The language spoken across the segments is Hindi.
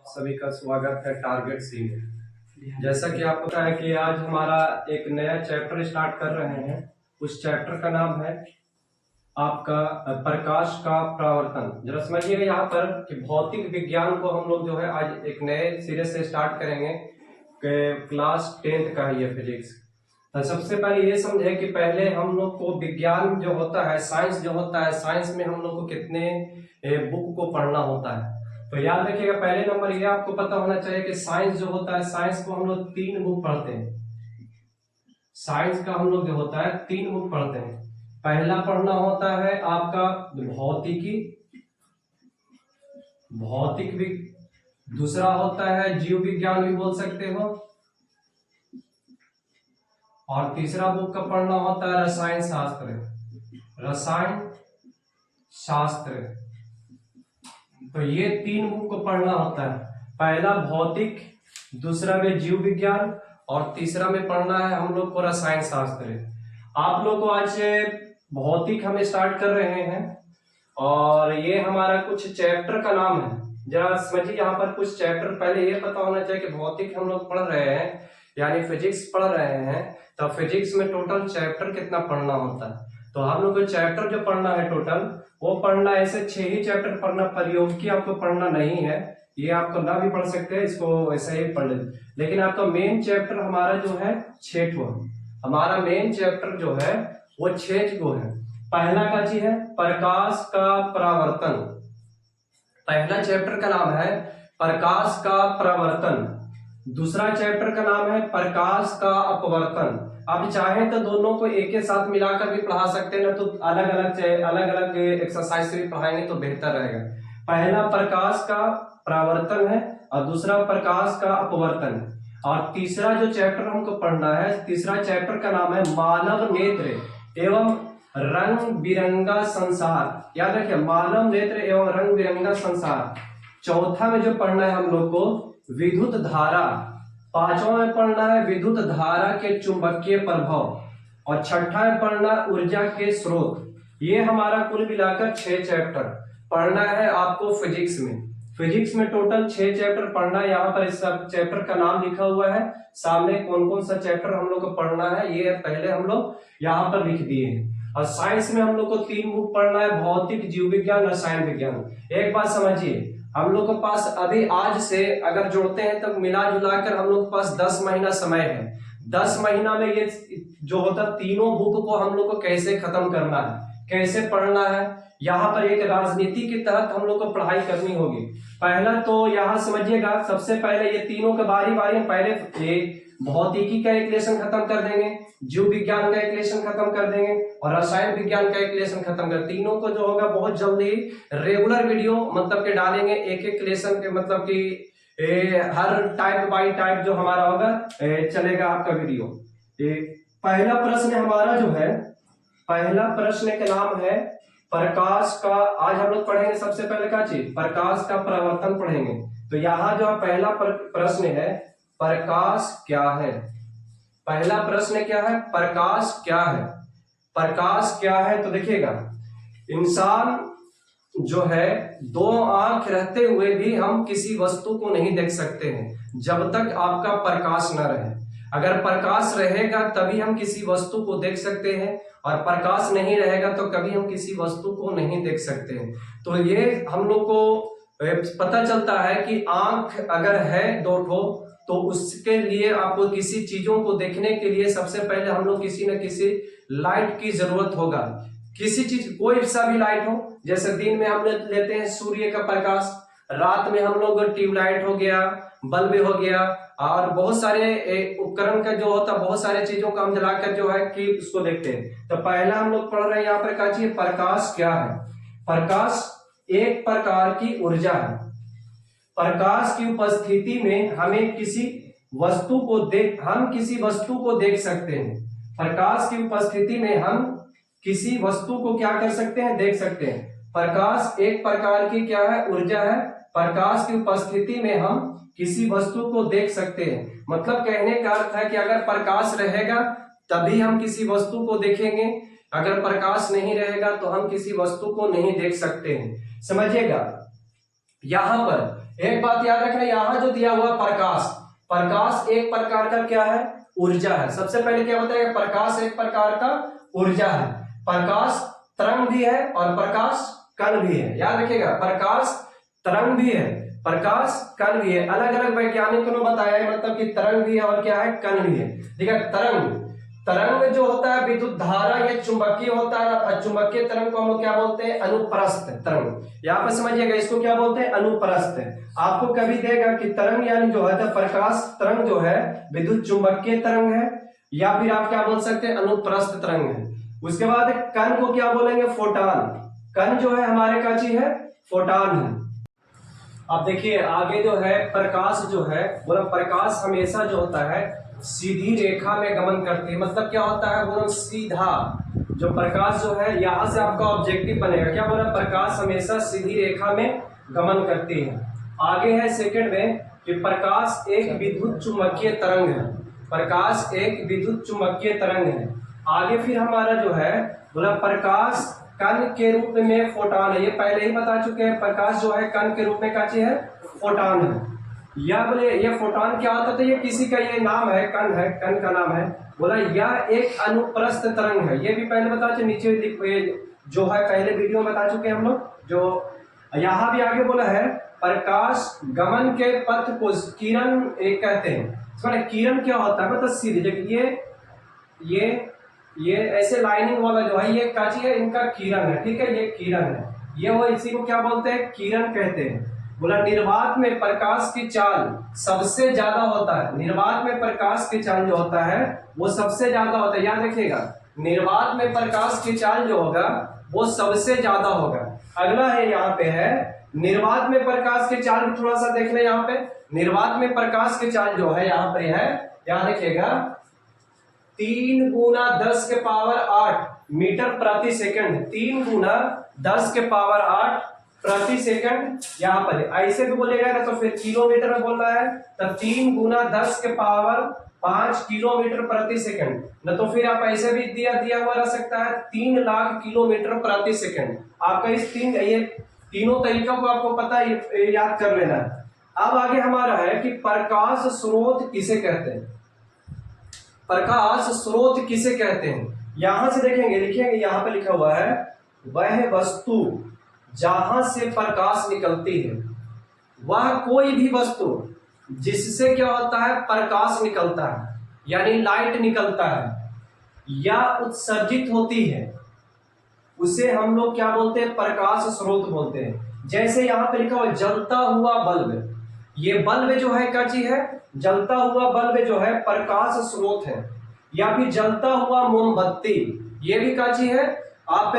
सभी का स्वागत है टारगेट सी में। जैसा कि आपको पता है कि आज हमारा एक नया चैप्टर स्टार्ट कर रहे हैं। उस चैप्टर का नाम है आपका प्रकाश का परावर्तन। जरा समझिएगा यहाँ पर कि भौतिक विज्ञान को हम लोग जो है आज एक नए सिरे से स्टार्ट करेंगे। क्लास 10th का ही है फिजिक्स। तो सबसे पहले ये समझे कि पहले हम लोग को विज्ञान जो होता है, साइंस जो होता है, साइंस में हम लोग को कितने बुक को पढ़ना होता है। तो याद रखिएगा, पहले नंबर ये आपको पता होना चाहिए कि साइंस जो होता है, साइंस को हम लोग 3 बुक पढ़ते हैं। साइंस का हम लोग जो होता है 3 बुक पढ़ते हैं। पहला पढ़ना होता है आपका भौतिकी, दूसरा होता है जीव विज्ञान भी बोल सकते हो, और तीसरा बुक का पढ़ना होता है रसायन शास्त्र। तो ये 3 बुक को पढ़ना होता है। पहला भौतिक, दूसरा में जीव विज्ञान और तीसरा में पढ़ना है हम लोग को रसायन शास्त्र। आप लोग को आज से भौतिक हम स्टार्ट कर रहे हैं और ये हमारा कुछ चैप्टर का नाम है। जरा समझिए, यहाँ पर कुछ चैप्टर पहले ये पता होना चाहिए कि भौतिक हम लोग पढ़ रहे हैं यानी फिजिक्स पढ़ रहे हैं, तो फिजिक्स में टोटल चैप्टर कितना पढ़ना होता है। तो हम लोग को चैप्टर जो पढ़ना है टोटल वो पढ़ना ऐसे 6 ही चैप्टर पढ़ना, प्रयोगिकी आपको पढ़ना नहीं है। ये आपको ना भी पढ़ सकते हैं, इसको ऐसे ही पढ़ लेते। लेकिन आपका मेन चैप्टर हमारा जो है 6 ठो है। हमारा मेन चैप्टर जो है वो 6 ठो है। पहला का चीज है प्रकाश का परावर्तन। पहला चैप्टर का नाम है प्रकाश का परावर्तन। दूसरा चैप्टर का नाम है प्रकाश का अपवर्तन। आप चाहें तो दोनों को एक के साथ मिलाकर भी पढ़ा सकते हैं, ना तो अलग अलग एक्सरसाइज से भी पढ़ाएंगे तो बेहतर रहेगा। पहला प्रकाश का परावर्तन है और दूसरा प्रकाश का अपवर्तन। और तीसरा जो चैप्टर हमको पढ़ना है, तीसरा चैप्टर का नाम है मानव नेत्र एवं रंग बिरंगा संसार। याद रखिए, मानव नेत्र एवं रंग बिरंगा संसार। चौथा में जो पढ़ना है हम लोग को विद्युत धारा। पांचवा में पढ़ना है विद्युत धारा के चुंबकीय प्रभाव, और छठा में पढ़ना ऊर्जा के स्रोत। ये हमारा कुल मिलाकर 6 चैप्टर पढ़ना है आपको फिजिक्स में। फिजिक्स में टोटल 6 चैप्टर पढ़ना है। यहाँ पर इस सब चैप्टर का नाम लिखा हुआ है, सामने कौन कौन सा चैप्टर हम लोग को पढ़ना है ये पहले हम लोग यहाँ पर लिख दिए हैं। और साइंस में हम लोग को 3 बुक पढ़ना है, भौतिक, जीव विज्ञान, रसायन विज्ञान। एक बात समझिए, हम लोग के पास अभी आज से अगर जोड़ते हैं तो मिला जुलाकर हम लोग के पास 10 महीना समय है। 10 महीना में ये जो होता तीनों बुक को हम लोग को कैसे खत्म करना है, कैसे पढ़ना है, यहाँ पर एक राजनीति के तहत हम लोग को पढ़ाई करनी होगी। पहला तो यहाँ समझिएगा, सबसे पहले ये तीनों के बारी बारी पहले ये भौतिकी का एक लेसन खत्म कर देंगे, जीव विज्ञान का एक लेसन खत्म कर देंगे और रसायन विज्ञान का एक लेसन खत्म कर। तीनों को जो होगा बहुत जल्दी रेगुलर वीडियो मतलब के डालेंगे, एक एक लेसन के मतलब कि हर टाइप बाय टाइप जो हमारा होगा चलेगा आपका वीडियो। पहला प्रश्न हमारा जो है, पहला प्रश्न का नाम है प्रकाश का। आज हम लोग पढ़ेंगे सबसे पहले क्या चीज, प्रकाश का परावर्तन पढ़ेंगे। तो यहाँ जो पहला प्रश्न है प्रकाश क्या है। पहला प्रश्न क्या है, प्रकाश क्या है। प्रकाश क्या है तो देखिएगा, इंसान जो है 2 आंख रहते हुए भी हम किसी वस्तु को नहीं देख सकते हैं जब तक आपका प्रकाश न रहे। अगर प्रकाश रहेगा तभी हम किसी वस्तु को देख सकते हैं, और प्रकाश नहीं रहेगा तो कभी हम किसी वस्तु को नहीं देख सकते हैं। तो ये हम लोग को पता चलता है कि आंख अगर है 2 ठो तो उसके लिए आपको किसी चीजों को देखने के लिए सबसे पहले हम लोग किसी न किसी लाइट की जरूरत होगा। किसी चीज, कोई सा भी लाइट हो, जैसे दिन में हम लेते हैं सूर्य का प्रकाश, रात में हम लोग ट्यूबलाइट हो गया, बल्ब हो गया, और बहुत सारे उपकरण का जो होता है, बहुत सारे चीजों का हम जलाकर जो है कि उसको देखते हैं। तो पहला हम लोग पढ़ रहे हैं यहाँ पर क्या चीज, प्रकाश क्या है। प्रकाश एक प्रकार की ऊर्जा है। प्रकाश की उपस्थिति में हमें किसी वस्तु को देख सकते हैं। प्रकाश की उपस्थिति में हम किसी वस्तु को क्या कर सकते हैं, देख सकते हैं। प्रकाश एक प्रकार की क्या है, ऊर्जा है। प्रकाश की उपस्थिति में हम किसी वस्तु को देख सकते हैं। मतलब कहने का अर्थ है कि अगर प्रकाश रहेगा तभी हम किसी वस्तु को देखेंगे, अगर प्रकाश नहीं रहेगा तो हम किसी वस्तु को नहीं देख सकते हैं। समझिएगा, यहां पर एक बात याद रखना, यहां जो दिया हुआ प्रकाश, प्रकाश एक प्रकार का क्या है, ऊर्जा है। सबसे पहले क्या होता है, प्रकाश एक प्रकार का ऊर्जा है। प्रकाश तरंग भी है और प्रकाश कण भी है, याद रखिएगा, प्रकाश तरंग भी है, प्रकाश कण भी है। अलग अलग वैज्ञानिकों ने बताया है, मतलब कि तरंग भी है और क्या है, कण भी है। ठीक है, तरंग, तरंग जो होता है विद्युत धारा या चुंबकीय होता है। चुंबकीय तरंग को हम लोग क्या बोलते हैं, अनुप्रस्थ तरंग। यहाँ पर समझिएगा, इसको क्या बोलते हैं, अनुप्रस्थ। आपको कभी देगा कि तरंग यानी जो है तो प्रकाश तरंग जो है विद्युत चुंबकीय तरंग है, या फिर आप क्या बोल सकते हैं, अनुप्रस्थ तरंग है। उसके बाद कण को क्या बोलेंगे, फोटॉन। कण जो है हमारे का चीज है, फोटॉन है। अब देखिए आगे जो है प्रकाश जो है, बोला प्रकाश हमेशा जो होता है सीधी रेखा में गमन करती है। मतलब क्या होता है, बोला सीधा, जो प्रकाश जो है यहां से आपका ऑब्जेक्टिव बनेगा, क्या बोला, प्रकाश हमेशा सीधी रेखा में गमन करती है। आगे है सेकंड में कि प्रकाश एक विद्युत चुंबकीय तरंग है। प्रकाश एक विद्युत चुंबकीय तरंग है। आगे फिर हमारा जो है बोला प्रकाश कण के रूप में फोटॉन है। ये पहले ही बता चुके हैं, प्रकाश जो है कण के रूप में क्या चीज है, फोटॉन है। या बोले ये फोटॉन क्या होता है, तो ये किसी का ये नाम है, कण है, कण का नाम है। बोला यह एक अनुप्रस्थ तरंग है। ये भी पहले बता चुके, नीचे जो है पहले वीडियो में बता चुके हैं हम लोग। जो यहाँ भी आगे बोला है प्रकाश गमन के पथ को किरण एक कहते हैं। किरण क्या होता है, मतलब सीधे, देखिए ये ऐसे लाइनिंग वाला जो है ये काची है, इनका किरण है। ठीक है, ये किरण है, ये वो इसी को क्या बोलते हैं, किरण कहते हैं। बोला निर्वात में प्रकाश की चाल सबसे ज्यादा होता है। निर्वात में प्रकाश की चाल जो होता है वो सबसे ज्यादा होता है, याद रखिएगा, निर्वात में प्रकाश की चाल जो होगा वो सबसे ज्यादा होगा। अगला है यहाँ पे है निर्वात में प्रकाश की चाल, थोड़ा सा देख ले यहाँ पे। निर्वात में प्रकाश की चाल जो है यहाँ पे है, याद रखिएगा, 3 × 10⁸ मीटर प्रति सेकंड। 3 × 10⁸ प्रति सेकंड। यहाँ पर ऐसे भी बोलेगा ना तो फिर किलोमीटर में बोल रहा है, तो 3 × 10⁵ किलोमीटर प्रति सेकंड। न तो फिर आप ऐसे भी दिया हुआ रह सकता है 3 लाख किलोमीटर प्रति सेकंड। आपका इस ये तीनों तरीकों को आपको पता याद कर लेना है। अब आगे हमारा है कि प्रकाश स्रोत किसे कहते हैं। प्रकाश स्रोत किसे कहते हैं, यहां से देखेंगे, लिखेंगे, यहां पे लिखा हुआ है वह वस्तु जहां से प्रकाश निकलती है। वह कोई भी वस्तु जिससे क्या होता है, प्रकाश निकलता है, यानी लाइट निकलता है या उत्सर्जित होती है, उसे हम लोग क्या बोलते हैं, प्रकाश स्रोत बोलते हैं। जैसे यहां पे लिखा हुआ जलता हुआ बल्ब, ये बल्ब जो है क्या चीज है, जलता हुआ बल्ब जो है प्रकाश स्रोत है। या फिर जलता हुआ मोमबत्ती, ये भी क्या चीज है, आप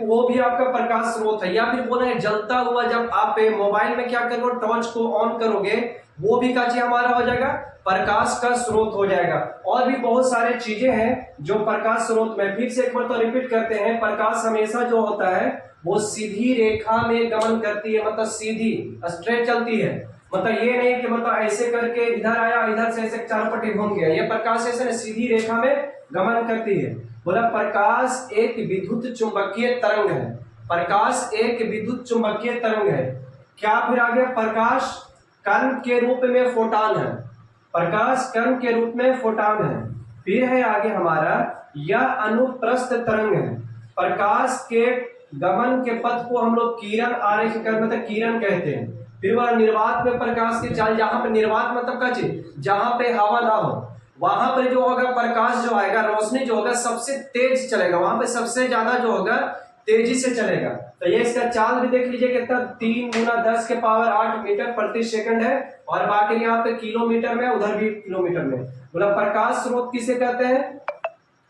वो भी आपका प्रकाश स्रोत है। या फिर बोले जलता हुआ, जब आप मोबाइल में क्या करोगे, टॉर्च को ऑन करोगे, वो भी क्या चीज हमारा हो जाएगा, प्रकाश का स्रोत हो जाएगा। और भी बहुत सारे चीजें हैं जो प्रकाश स्रोत में, फिर से एक बार तो रिपीट करते हैं, प्रकाश हमेशा जो होता है वो सीधी रेखा में गमन करती है, मतलब सीधी स्ट्रेट चलती है। मतलब ये नहीं कि मतलब ऐसे करके इधर आया, इधर से ऐसे चारपट्टी घूम गया, ये प्रकाश ऐसे सीधी रेखा में गमन करती है। बोला प्रकाश एक विद्युत चुंबकीय तरंग है। प्रकाश एक विद्युत चुंबकीय तरंग है। क्या फिर आगे, प्रकाश कण के रूप में फोटॉन है। प्रकाश कण के रूप में फोटॉन है। फिर है आगे हमारा यह अनुप्रस्थ तरंग है। प्रकाश के गमन के पथ को हम लोग किरण आरेख मतलब किरण कहते हैं। फिर वह निर्वात में प्रकाश की चाल, जहां पर निर्वात मतलब क्या चीज, जहां पे हवा ना हो, वहां पर जो होगा प्रकाश जो आएगा, रोशनी जो होगा सबसे तेज चलेगा, वहां पे सबसे ज्यादा जो होगा तेजी से चलेगा। तो ये इसका चाल भी देख लीजिए कितना, 3 × 10⁸ मीटर प्रति सेकंड है। और बाकी यहाँ पे किलोमीटर में, उधर भी किलोमीटर में। बोला प्रकाश स्रोत किसे कहते हैं,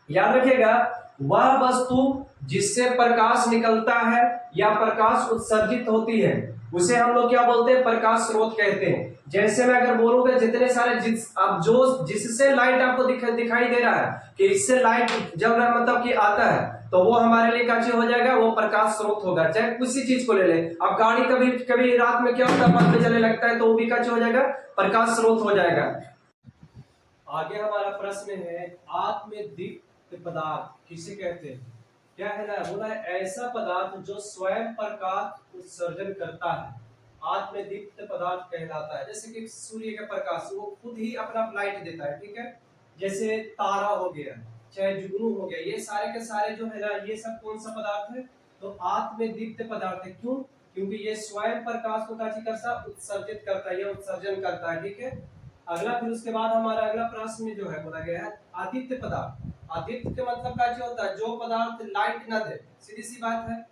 याद रखिएगा, वह वस्तु जिससे प्रकाश निकलता है या प्रकाश उत्सर्जित होती है उसे हम लोग क्या बोलते हैं, प्रकाश स्रोत कहते हैं। जैसे मैं अगर बोलूंगा जितने सारे अब जो जिससे लाइट आपको दिखाई दे रहा है कि इससे लाइट जब मतलब कि आता है, तो वो हमारे लिए क्या चीज हो जाएगा, वो प्रकाश स्रोत होगा। चाहे किसी चीज को ले ले, अब गाड़ी कभी कभी रात में क्या होता है, बल्ब जलने लगता है, तो वो भी क्या चीज हो जाएगा, प्रकाश स्रोत हो जाएगा। आगे हमारा प्रश्न है आत्मदीप्त पदार्थ किसे कहते हैं। क्या है ना, बोला है ऐसा पदार्थ जो स्वयं प्रकाश उत्सर्जन करता है। आत्मदीप्त पदार्थ कहलाता है। जैसे कि सूर्य का प्रकाश वो खुद ही अपना लाइट देता है, ठीक है। जैसे तारा हो गया, चाहे जुगनू हो गया, ये सारे के सारे जो है ना, ये सब कौन सा पदार्थ है? तो आत्मदीप्त पदार्थ है। क्यों? क्योंकि ये स्वयं प्रकाश को उत्सर्जित करता है, ये उत्सर्जन करता है, ठीक है। अगला, फिर उसके बाद हमारा अगला प्रश्न में जो है बोला गया है आदित्य पदार्थ। आदित्य का मतलब क्या होता है? जो पदार्थ लाइट न दे, सीधी सी बात है।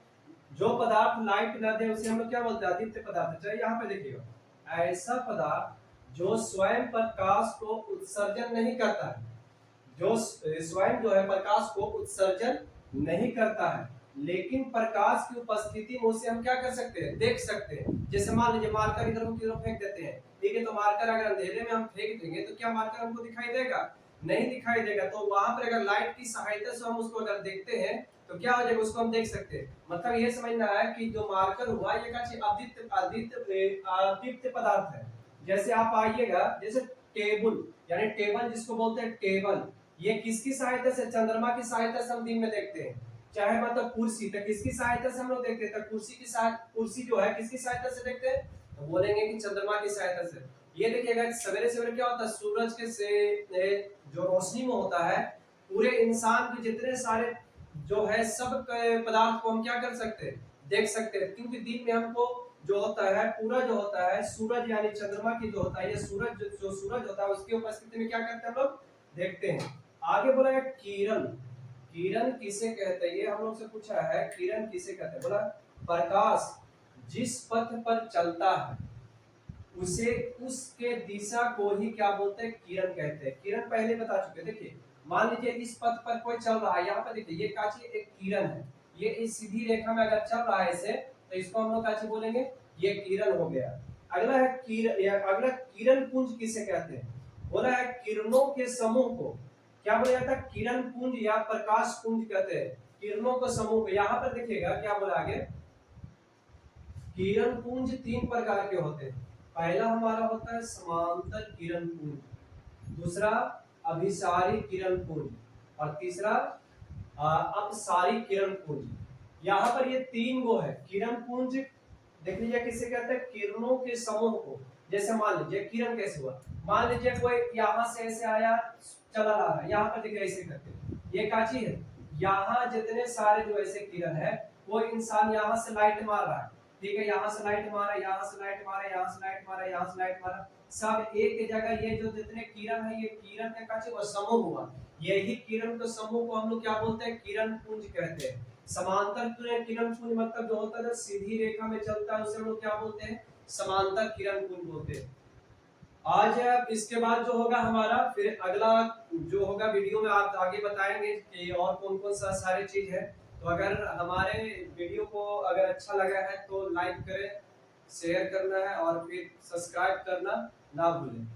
जो पदार्थ लाइट न दे उसे हम लोग क्या बोलते हैं? आदित्य पदार्थ। चलिए यहाँ पे देखिएगा, ऐसा पदार्थ जो स्वयं प्रकाश को उत्सर्जन नहीं करता है, जो स्वयं जो है प्रकाश को उत्सर्जन नहीं करता है, लेकिन प्रकाश की उपस्थिति में उसे हम क्या कर सकते हैं? देख सकते हैं। जैसे मान लीजिए मार्कर इधर उधर फेंक देते हैं, ठीक है, तो मार्कर अगर अंधेरे में हम फेंक देंगे तो क्या मार्कर हमको दिखाई देगा? नहीं दिखाई देगा। तो वहां पर अगर लाइट की सहायता से हम उसको अगर देखते हैं तो क्या हो जाएगा? उसको हम देख सकते हैं। मतलब ये समझना है कि जो मार्कर हुआ ये अदीप्त पदार्थ है। जैसे आप आइएगा, जैसे टेबल, यानी टेबल जिसको बोलते हैं टेबल, ये किसकी सहायता से? चंद्रमा की सहायता से हम दिन में देखते हैं। चाहे मतलब कुर्सी, तो किसकी सहायता से हम लोग देखते हैं? तो कुर्सी जो है किसकी सहायता से देखते हैं? तो बोलेंगे कि चंद्रमा की सहायता से। ये देखिएगा सवेरे सवेरे क्या होता है, सूरज के से जो रोशनी में होता है, पूरे इंसान के जितने सारे जो है सब पदार्थ को हम क्या कर सकते हैं? देख सकते हैं। क्योंकि दिन में हमको जो होता है पूरा जो होता है सूरज यानी चंद्रमा की जो होता है, ये सूरज जो सूरज होता है उसकी उपस्थिति में क्या करते हैं हम लोग? देखते हैं। आगे बोला है किरण। किरण किसे कहते हैं? ये हम लोग से पूछा है, किरण किसे कहते हैं? बोला प्रकाश जिस पथ पर चलता है उसे, उसके दिशा को ही क्या बोलते हैं? किरण कहते हैं। किरण पहले बता चुके। देखिए मान लीजिए इस पथ पर कोई चल रहा है, यहाँ पर देखिए ये काची एक किरण है, ये इस सीधी रेखा में अगर चल रहा है ऐसे, तो इसको हम लोग काची बोलेंगे? ये किरण हो गया। अगला है अगला किरण पुंज किसे कहते हैं? बोला है किरणों के समूह को क्या बोला जाता है? किरण पुंज या प्रकाश पुंज कहते हैं। किरणों के समूह को, यहाँ पर देखिएगा क्या बोला आगे, किरण पुंज 3 प्रकार के होते हैं। पहला हमारा होता है समांतर किरण पुंज, दूसरा अभिसारी किरण पुंज, और तीसरा अपसारी किरण पुंज। यहाँ पर ये 3 गो है किरण पुंज। देख लीजिए किसे कहते हैं? किरणों के समूह को। जैसे मान लीजिए किरण कैसे हुआ, मान लीजिए कोई यहाँ से ऐसे आया चला आ रहा है, यहाँ पर देखिए ऐसे करके ये काची है, यहाँ जितने सारे जो ऐसे किरण है, कोई इंसान यहाँ से लाइट मार रहा है, ठीक है, यहाँ से लाइट मारा, यहाँ से लाइट मारा, यहाँ से लाइट मारा, यहाँ से लाइट मारा, सब एक जगह, ये जो जितने किरण है ये किरण के काचे और समूह हुआ। यही किरण के समूह को हम लोग क्या बोलते हैं? किरण पुंज कहते हैं। समांतर किरण पुंज मतलब जो होता है सीधी रेखा में चलता है उसे हम लोग क्या बोलते हैं? समांतर किरण पुंज बोलते हैं। आज इसके बाद जो होगा हमारा, फिर अगला जो होगा वीडियो में आप आगे बताएंगे कि और कौन कौन सा सारे चीज है। तो अगर हमारे वीडियो को अगर अच्छा लगा है तो लाइक करें, शेयर करना है और फिर सब्सक्राइब करना ना भूलें।